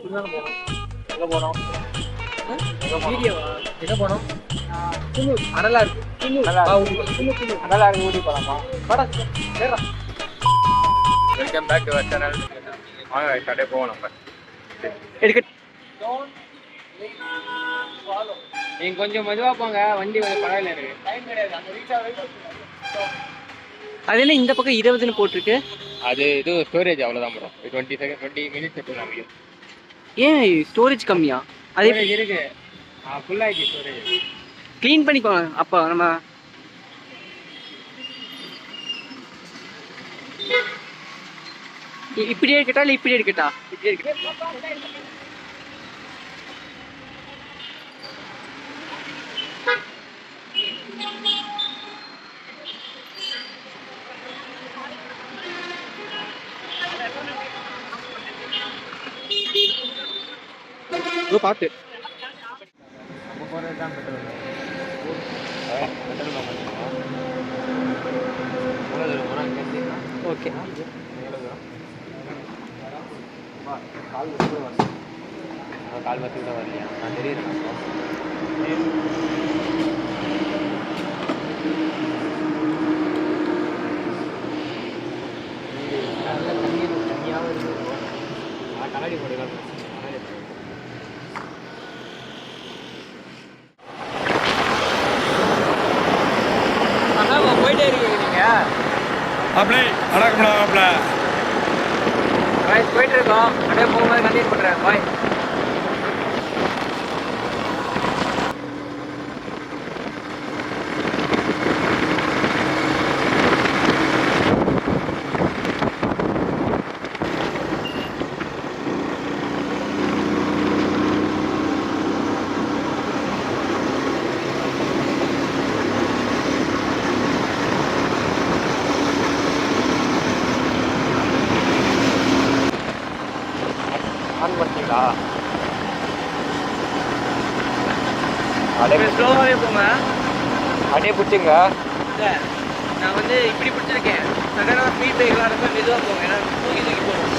எங்க போனோம்? வீடியோவா? எங்க போனோம்? குன்னூர். அனலா இருக்கு. குன்னூர். அனலா இருக்கு. ஊட்டி போலாமா? படம் சரிடா. Welcome back to our channel. வாங்க கடையே போவோம் நம்ம. எடுக்க. நீங்க கொஞ்சம் மெதுவா போங்க, வண்டி கொஞ்சம் பரவாயில்ல இருக்கு. டைம் கிடையாது. அங்க ரீச் ஆகுது. அது என்ன இந்த பக்கம் 20ன்னு போட்டிருக்கு? அது இது ஸ்டோரேஜ் அவ்வளோதான் ப்ரோ. 20 செகண்ட் 20 மினிட்ஸ் எடுத்துக்கலாம். ஏன் ஸ்டோரேஜ் கம்மியா? அதே இருக்கு. ஃபுல் ஆயிடுச்சு ஸ்டோரேஜ். க்ளீன் பண்ணிக்கோங்க. அப்போ நம்ம இப்படியே இருக்கட்டா இல்லை இப்படியே இருக்கட்டா? இப்படியே இருக்கட்டா. பார்த்து நம்ம போகிறது தான் பெட்ரோல். பெட்ரோல் எவ்வளோ தூரம் போனால் ஓகே. எவ்வளோ தூரம்? கால் பஸ் கூட வரல. கால் பஸ் கூட வரலையா? நான் தெரியுது. தனியாக இருக்குது. கண்ணாடி போடுங்க. போயிட்டே இருக்கீங்க நீங்க? அப்படியே அடக்கம்டா. போயிட்டு இருக்கோம். அப்படியே போகும்போது கண்டினியூ பண்ணுறேன். பாய். ஆன் பண்ணிட்டீங்களா? அப்படியே ஸ்லோவாகவே போங்க. அப்படியே பிடிச்சிங்க. இல்லை நான் வந்து இப்படி பிடிச்சிருக்கேன். சடனாக ஸ்பீட் பிரேக்கெலாம் ரொம்ப மெதுவாக போங்க. ஏன்னா தூக்கி போகும்.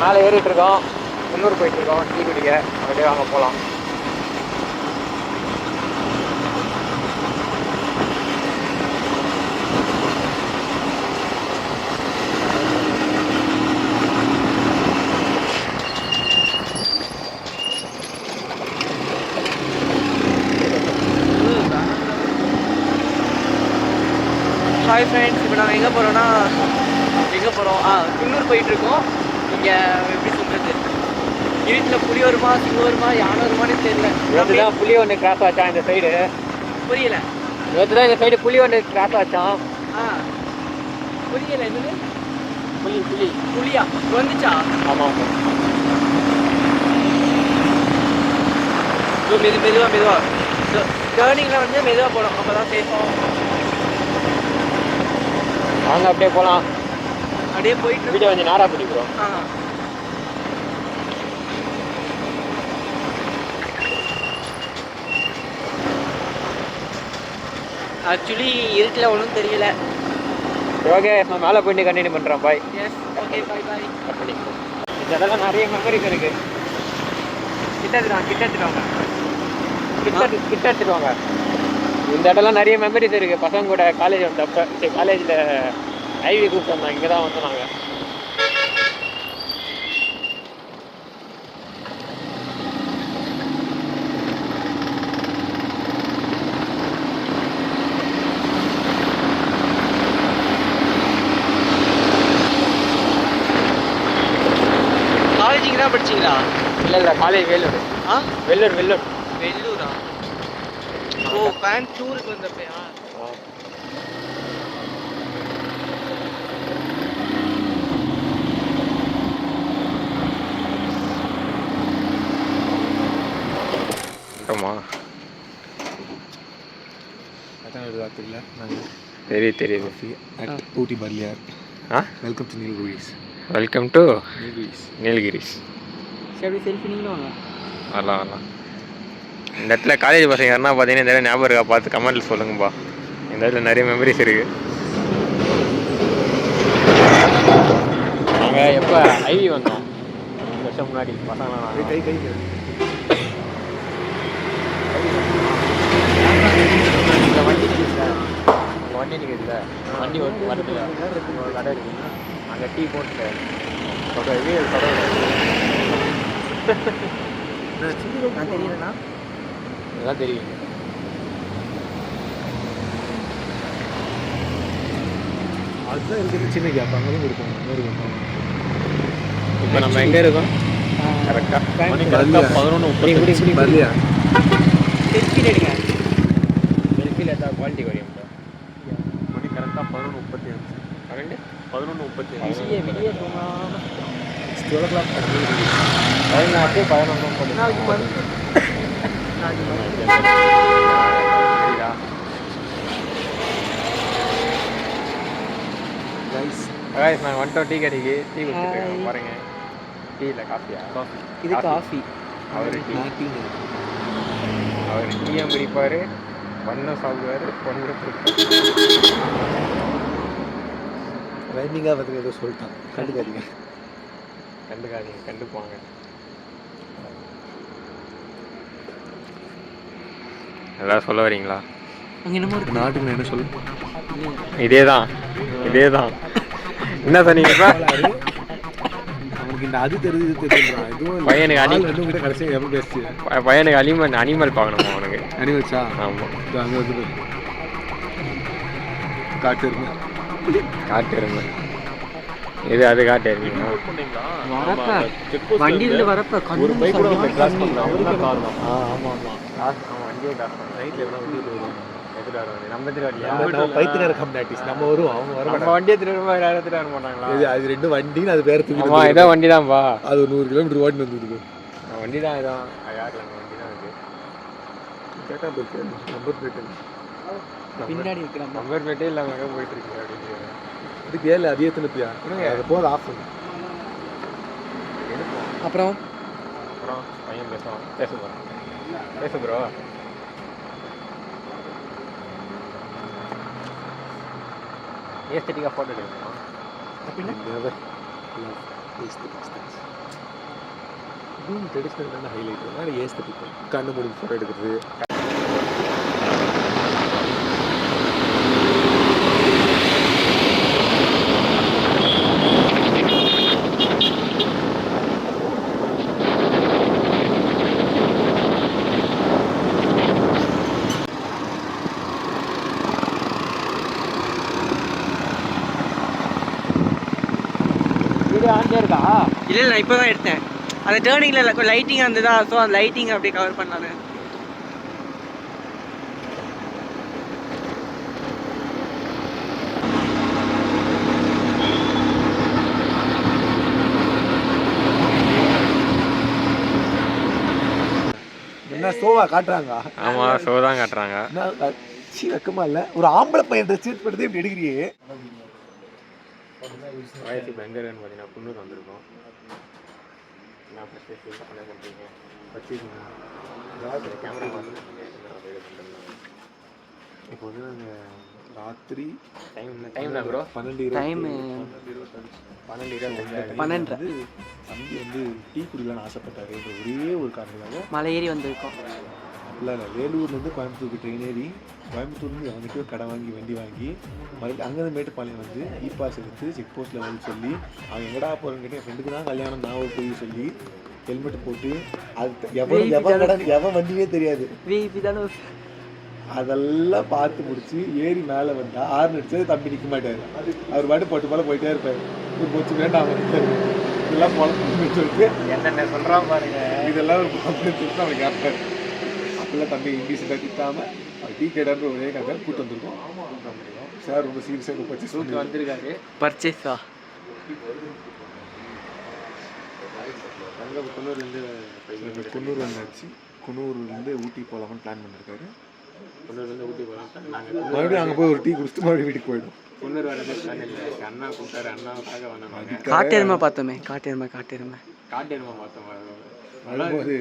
மேலே ஏறிட்டு இருக்கோம். குன்னூர் போயிட்டு இருக்கோம். டீ குடிக்க. அப்படியே வாங்க போகலாம். ஹாய் ஃப்ரெண்ட்ஸ், இப்போ நாங்கள் எங்கே போகிறோன்னா குன்னூர் போயிட்டுருக்கோம். இங்கே எப்படி சொல்கிறது, இருட்டில் புலி வருமா சிங்கம் வருமா யானை வருமானே தெரியல. நேற்று தான் புளி ஒன்று கிராஸ் ஆச்சான் இந்த சைடு. புரியல. நேற்று தான் இந்த சைடு புளி ஒன்று கிராஸ் ஆச்சான். புரியல. என்னது புளியா வந்துச்சா? ஆமாம். மெதுவாக டேர்னிங்கில் வந்து மெதுவாக போகணும். அப்போ தான் சேஃபாக. வாங்க அப்படியே போகலாம். அப்படியே போயிட்டு வீடியோ கொஞ்சம் நேராக பிடிக்கிறோம். ஆக்சுவலி இருட்டில் ஒன்றும் தெரியல. ஓகே, நான் மேலே போயிட்டு கண்டினியூ பண்ணுறேன். பாய். எஸ் ஓகே, பாய். இதெல்லாம் நிறைய மெமரிஸ் இருக்குது. கிட்ட எடுத்துட்டு வாங்க. இந்த இடம்லாம் நிறைய மெமரிஸ் இருக்குது. பசங்க கூட காலேஜ் வந்தப்போ காலேஜில் ஐவி கூப்பிட்டு வந்தோம். இங்கே தான் வந்தோம் நாங்கள். காலேஜ் இங்கே தான் படிச்சிங்களா? இல்லை காலேஜ் வேலூர். வெள்ளூரா? ஓ, கோயம்புத்தூருக்கு வந்தப்பையா? ஆமாம், தெரியுது. Ooty Burliar. Welcome to Nilgiris. Welcome to Nilgiris. சரி, செல்ஃபி நீங்களும் வாங்க. வரலாம். இந்த இடத்துல காலேஜ் பசங்க யாருன்னா பார்த்தீங்கன்னா இந்த இடம் ஞாபகம் இருக்கா பார்த்து கமெண்ட்டில் சொல்லுங்கப்பா. இந்த இடத்துல நிறைய மெமரிஸ் இருக்குது. நாங்கள் எப்போ ஐவி வந்தோம் 2 வருஷம் முன்னாடி பசங்க கை கை வண்டி நிற்குதுல வண்டி நிற்குதுல வண்டி ஒரு வரத்துல ஒரு கடை இருக்குன்னா அங்கே டீ போட்டு தெரியலண்ணா இதெல்லாம் தெரியும். அதுதான் இருக்கிறது சின்ன கேப் அங்கே இருக்கும். இப்போ நம்ம எங்கே இருக்கோம்? கரெக்டாக 11:30 வரலையா? செல்ஃபியில் எடுங்க. செல்ஃபியில் எடுத்தால் குவாலிட்டி குறையும். மணி கரெக்டாக 11:35. கரெக்டு 11:35. வெளியே போகாமல் 12 o'clock 11:30. guys நான் வந்துட்டோம் டீ கடைக்கு. டீ குடிச்சிட்டு பாருங்க. டீ இல்லை காஃபியா? காஃபி. இது காஃபி. அவர் டீயும் குடிப்பார், பண்ணம் சாப்பிடுவார், பொண்ணு ரைமிங்காக வந்து ஏதோ சொல்லிட்டான். கண்டுக்காதீங்க கண்டுப்பாங்க. எல்லாம் சொல்ல வரீங்களா? அங்கே என்னமோ இருக்கு. நாட்டுக்கு நான் என்ன சொல்ல? இதே தான் என்ன சொன்னீங்கப்பா? அவனுக்கு இந்த அது தெரியுது இது தெரியுதுறான். இதுவும் பையனுக்கு கிட்ட கடைசியாக எப்படி பேசுச்சு? பையனுக்கு அனிமல் பார்க்கணுமா அவனுக்கு? அனிமல்ஸா? ஆமாம். அங்கே வந்து காட்டு எருமை இது அது காட்டு எருமை. வரப்ப வண்டியிலிருந்து வரப்ப கண்ணு பைத்தியக்கார கம்யூனிட்டிஸ் நம்ம வரும், அவங்க வர வண்டியை திரும்ப எடுத்துட்டு வர மாட்டாங்களா? அது 2 வண்டின்னு அது பேர் தூக்கி. ஆமா இதான் வண்டி தான்ப்பா. அது 100 கிலோமீட்டர் ஓடி வந்துருக்கு. வண்டி தான் இதான் யாருல வண்டி தான் இது. கேட்டா போயிட்டு நம்பர் பிளேட் பின்னாடி இருக்கிற நம்பர் பிளேட்டே இல்லாம போயிட்டு இருக்கு அப்படின்னு. இதுக்கு ஏழு அதே திருப்பியா அது போது ஆஃப் பண்ணு. அப்புறம் பையன் பேச ப்ரோ. ஏஸ்தட்டிக்காக ஃபோட்டோ எடுக்கணும் அப்படின்னா இதுவும் ட்ரெடிஷ்னல் ஹைலைட். ஆனால் ஏஸ்தட்டிக் கண்ணு மூடி ஃபோட்டோ எடுக்கிறது. ஆண்டே இருக்கா? இல்லை நான் இப்போ தான் எடுத்தேன். அந்த டேர்னிங்கில் லைட்டிங் இருந்ததா, ஸோ அந்த லைட்டிங் அப்படியே கவர் பண்ணலான்னு. என்ன சோவா காட்டுறாங்க? ஆமாம் ஷோ தான் காட்டுறாங்க. வெக்கமா இல்லை? ஒரு ஆம்பளை பையன் ட்ரெஸ் படுத்து இப்படி எடுக்கிறியே. வயசு இப்போ எங்கே இருக்குன்னு பார்த்தீங்கன்னா குன்னூர் வந்திருக்கோம். என்ன பண்ணுறீங்க? கேமரா இப்போ வந்து நாங்கள் ராத்திரி டைம் தான் ப்ரோ 12 டைமு 12:30. தம்பி வந்து டீ குடிக்கலான்னு ஆசைப்பட்டாரு. ஒரே ஒரு காரணமாக மலை ஏறி வந்திருக்கோம். இல்லை வேலூர்லேருந்து கோயம்புத்தூருக்கு ட்ரெயின் ஏறி கோயம்புத்தூர்லேருந்து அவனுக்கு கடை வாங்கி வண்டி வாங்கி மறுபடியும் அங்கேருந்து மேட்டுப்பாளையம் வந்து இ பாஸ் எடுத்து செக் போஸ்ட்டில் வந்து சொல்லி அவன் எங்கடா போகிறேன்னு கேட்டு என் ஃப்ரெண்டுக்கு தான் கல்யாணம் நான் போய் சொல்லி ஹெல்மெட் போட்டு அது எவன் வண்டியே தெரியாது அதெல்லாம் பார்த்து முடிச்சு ஏறி மேலே வந்தால் 6 அடிச்சது தம்பி நிற்க மாட்டார். அவர் பாட்டு போட்டு போல போயிட்டே இருப்பார். ஒரு கொச்சு வேண்டாம் அவன் இதெல்லாம் பொழப்பு சொல்லிட்டு என்னென்ன சொல்கிறான் பாருங்க. இதெல்லாம் ஒரு பொழப்பு சொல்லிட்டு அவனை கேட்பார். அப்பெல்லாம் தம்பி இங்கிலீஷில் திட்டாமல் டீ கேடான்ற ஒரே கதை கூட்டு வந்திருக்கோம். சார் ரொம்ப சீரியஸாக பர்ச்சேஸ் கூட்டு வந்திருக்காரு. பர்ச்சேஸா? குன்னூர் வந்தாச்சு. குன்னூர்லேருந்து ஊட்டி போகலாம்னு பிளான் பண்ணியிருக்காரு. குன்னூர்லேருந்து ஊட்டி போகலாம். மறுபடியும் அங்கே போய் ஒரு டீ குடிச்சிட்டு மறுபடியும் வீட்டுக்கு போயிடும். குன்னூர் வரது அண்ணா கூப்பிட்டாரு. அண்ணாவுக்காக வந்தாங்க. காட்டெருமை பார்த்தோமே. காட்டெருமை பார்த்தோம். வரும்போது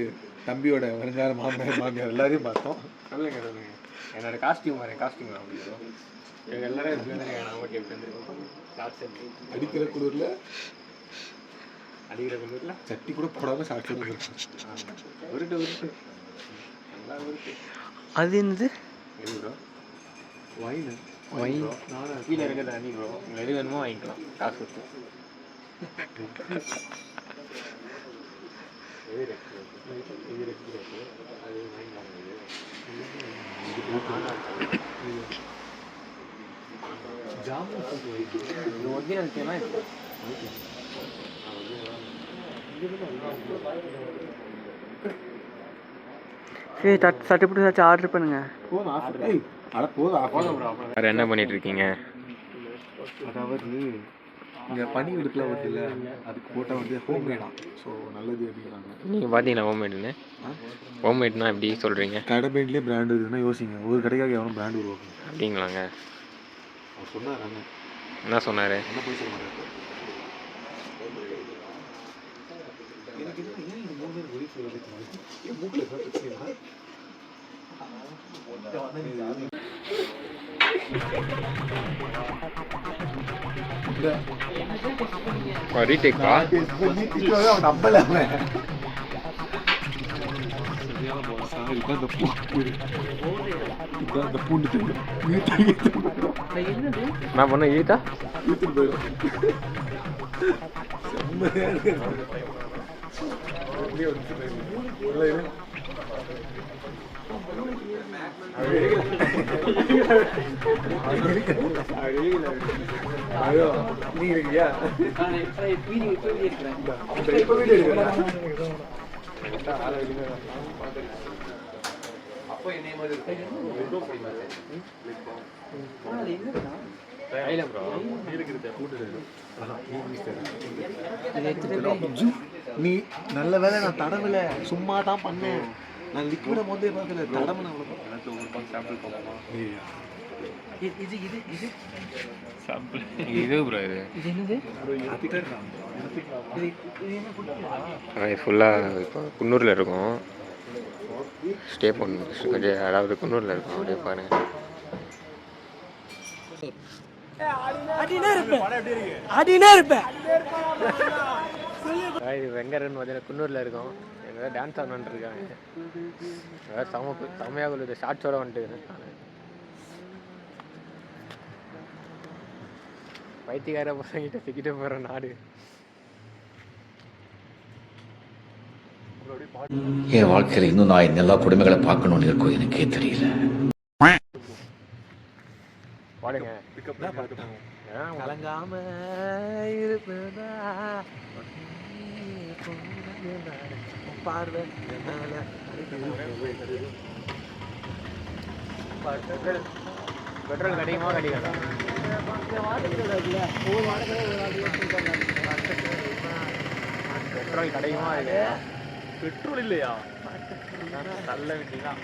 தம்பியோட வருங்கால மாமியார் எல்லாரையும் பார்த்தோம். சொல்லுங்க என்னோட காஸ்டியூம் அப்படின்னு. இவங்க எல்லாரும் ஓகே அடிக்கிற குளிரில் அடிக்கிற கொண்டு சட்டி கூட போடாமல் சாப்பிட்டு உருட்டு உருட்டு நல்லா உருட்டு. அது என்னது? எது ப்ரோ? வைன் வைன் கீழே இருக்கிற தண்ணி ப்ரோ, எது வேணுமோ வாங்கிக்கலாம் காசு கொடுத்து. ஒரிஜினல் தேனா சரி சட்டு பிடிச்சி ஏதாச்சும் ஆர்டர் பண்ணுங்க. வேறு என்ன பண்ணிட்டு இருக்கீங்க? அதாவது இந்த பனி வெடுப்பில் வருதுல்ல, அதுக்கு போட்டால் வந்து ஹோம்மேடாம், ஸோ நல்லது அப்படிங்கிறாங்க. நீங்கள் பார்த்தீங்கன்னா ஹோம்மேடுன்னு, ஹோம்மேட்னா எப்படி சொல்கிறீங்க? கடை பேண்ட்லேயே பிராண்டு இருக்குதுன்னா யோசிங்க, ஒரு கடைக்காக எவனும் பிராண்டு உருவாக்கணும் அப்படிங்களாங்க? அவர் சொன்னார். என்ன சொன்னார்? என்ன போய் சொல்ல மாட்டார். எனக்கு என்ன ஏன் இந்த 3 பேர் ஒரே ஃப்ளேவர் இருக்கு? என் மூக்கில் ஏதாவது பிரச்சனையா? ரீடேக்கா? அவன் நம்பல. நான் பண்ண ஈட்டா நீ இருக்கியா? அப்போ என்ன மாதிரி நீ நல்ல வேலை நான் தடவில, சும்மா தான் பண்ணேன். நான் லிக்விட போதே பார்க்கல, தடவை இது ப்ரோ. இது என்னது? ஃபுல்லாக இப்போ குன்னூரில் இருக்கும், ஸ்டே பண்ணு, அதாவது குன்னூரில் இருக்கும். அப்படியே பாருங்க. இது வெங்கரன் பார்த்தீங்கன்னா குன்னூரில் இருக்கும். எங்க டான்ஸ் ஆடணுன்னு இருக்காங்க. செம்மையாக உள்ளது. ஷார்ட்ஸோட வந்துட்டு பைத்தியக்கார பசங்கிட்ட சிக்கிட்டு போகிற நாடு. என் வாழ்க்கையில் இன்னும் நான் எல்லா குடும்பங்களை பார்க்கணும்னு இருக்கும், எனக்கே தெரியல. பாடுங்க. கலங்காம இருப்பதா பார்வை பெட்ரோல் கிடைக்குமா கிடைக்காதா? பெட்ரோல் கிடைக்குமா? பெட்ரோல் இல்லையா? நல்ல வேண்டியதான்.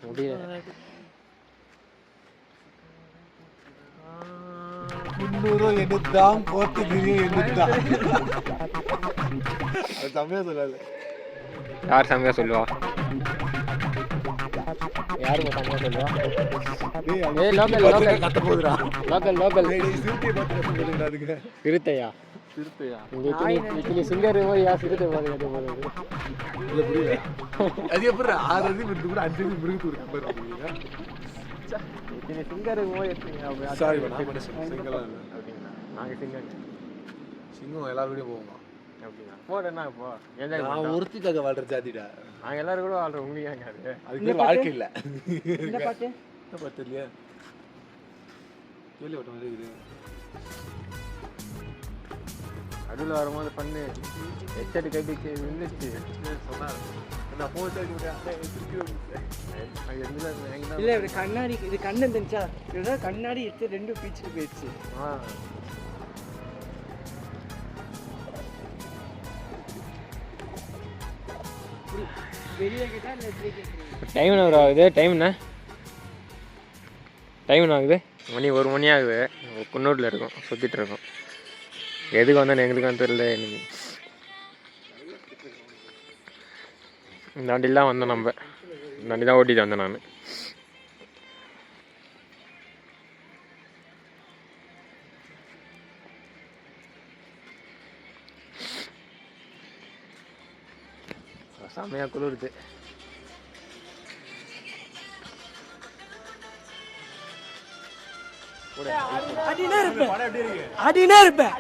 முடியல. 300 எடுத்தான், போர்த்துகீசியம் எடுத்தான். அது செம்மையா சொல்லாது. யார் செம்மையா சொல்லுவா? யாருங்க செம்மையா சொல்லுவா? ஏய் லோக்கல் லோக்கல் கத்த போகுதுடா. Local local. சிறுத்தை பார்த்து கத்த போகுதுடா. அதுக்கு சிறுத்தையா? சிறுத்தையா? இங்கே சிங்கர் போய் யார் சிறுத்தை பார்த்து கத்த போகிறது? இல்லை புரியல. அது எப்படி 6 அடி இருந்து கூட 5 அடி மிருகத்து ஒரு கம்பேர் பண்ணுவீங்க? இங்கே சிங்கருக்கு போய் சாரி நான் பண்ண சிங்கெல்லாம் இல்லை. நாங்கள் சிங்கங்க. சிங்கம் எல்லா வீடியும் போவோம். அப்படிங்களா? போடுறேன்னா இப்போ நான் ஒருத்திக்காக வாழ்ற ஜாதிடா. நாங்கள் எல்லாரும் கூட வாழ்ற உங்களுக்கு ஏங்க அது? அதுக்கு வாழ்க்கை இல்லை. இந்த பாட்டு என்ன பாட்டு இல்லையா? கேள்வி ஓட்ட மாதிரி இருக்குது. நடுவில் வரும்போது பண்ணு ஹெட்செட் கட்டிச்சு விழுந்துச்சு சொன்னார். நான் ஃபோன் இல்லை இப்படி கண்ணாடி இது கண்ணு இருந்துச்சா இதுதான் கண்ணாடி எடுத்து 2 பீச்சுக்கு போயிடுச்சு. வெளியே கேட்டா இல்லை இப்படி கேட்குறீங்க. டைம் என்ன ஆகுது? டைம் என்ன ஆகுது? மணி 1 மணி ஆகுது. குன்னூரில் இருக்கோம், சுற்றிட்டு இருக்கோம். எதுக்கு வந்தேன்னு எங்களுக்கு வந்து தெரியல. எனக்கு இந்த வண்டிலாம் வந்தேன். இந்த வண்டி தான் ஓட்டிட்டு வந்தேன் நான். செமையாக குளிருது. அடினே இருப்பேன்.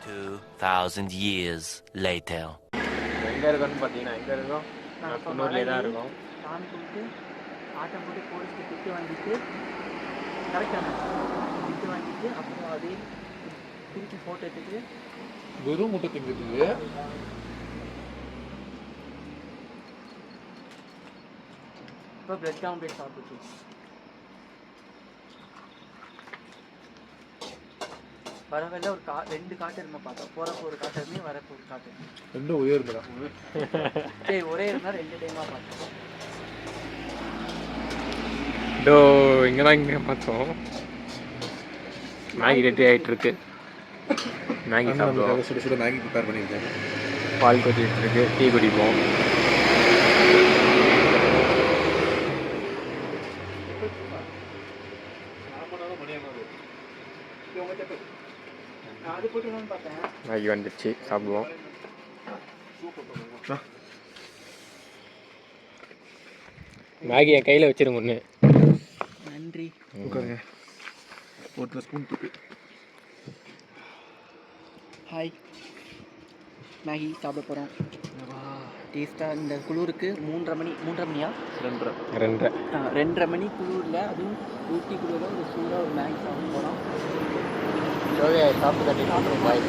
2,000 years later. எங்கே இருக்கோன்னு பார்த்தீங்கன்னா எங்கே இருக்கோம்? குன்னூர்லேயே தான் இருக்கோம். சாமி கும்பிட்டு ஆட்டம் போட்டு போலீஸ்க்கு திட்டு வாங்கிட்டு கரெக்டான திட்டு வாங்கிட்டு அப்புறம் அதே திருப்பி ஃபோட்டோ எடுத்துட்டு வெறும் முட்டை திங்குது. இப்போ பிரெட் ஆம்லேட் சாப்பிட்டு வரவில்லை. ஒரு 2 காட்டெருமை பார்த்தோம். போகிறப்ப ஒரு காட்டெருமை, வரப்போ ஒரு காட்டெருமை. ரெண்டும் உயர்ந்தா சரி, ஒரே இருந்தால் 2 டைமாக பார்த்தோம். இதோ இங்கே தான் இங்கே பார்த்தோம். மேகி ரெடி ஆகிட்டு இருக்கு. மேகி சாப்பிடுவோம். சுட சுட மேகி ப்ரிப்பேர் பண்ணியிருக்காங்க. பால் கொதிட்டு இருக்கு. டீ குடிப்போம். அது போட்டுக்கணும்னு பார்த்தேன். மேகி வந்துடுச்சு, சாப்பிடுவோம். மேகி என் கையில் வச்சிருங்க ஒன்று. நன்றி. உட்காருங்க. ஒரு ஸ்பூன் தூக்கு. ஹாய், மேகி சாப்பிட போகிறோம். டேஸ்ட்டாக இந்த குளிருக்கு 3:30 மணியா 2:30 2:30 மணி குளிரில், அதுவும் ஊட்டி குளிரில் ஒரு சூடாக ஒரு மேகி சாப்பிட போகிறோம். சாப்பிட்டு கட்டி சாப்பிடுவோம். பாய்.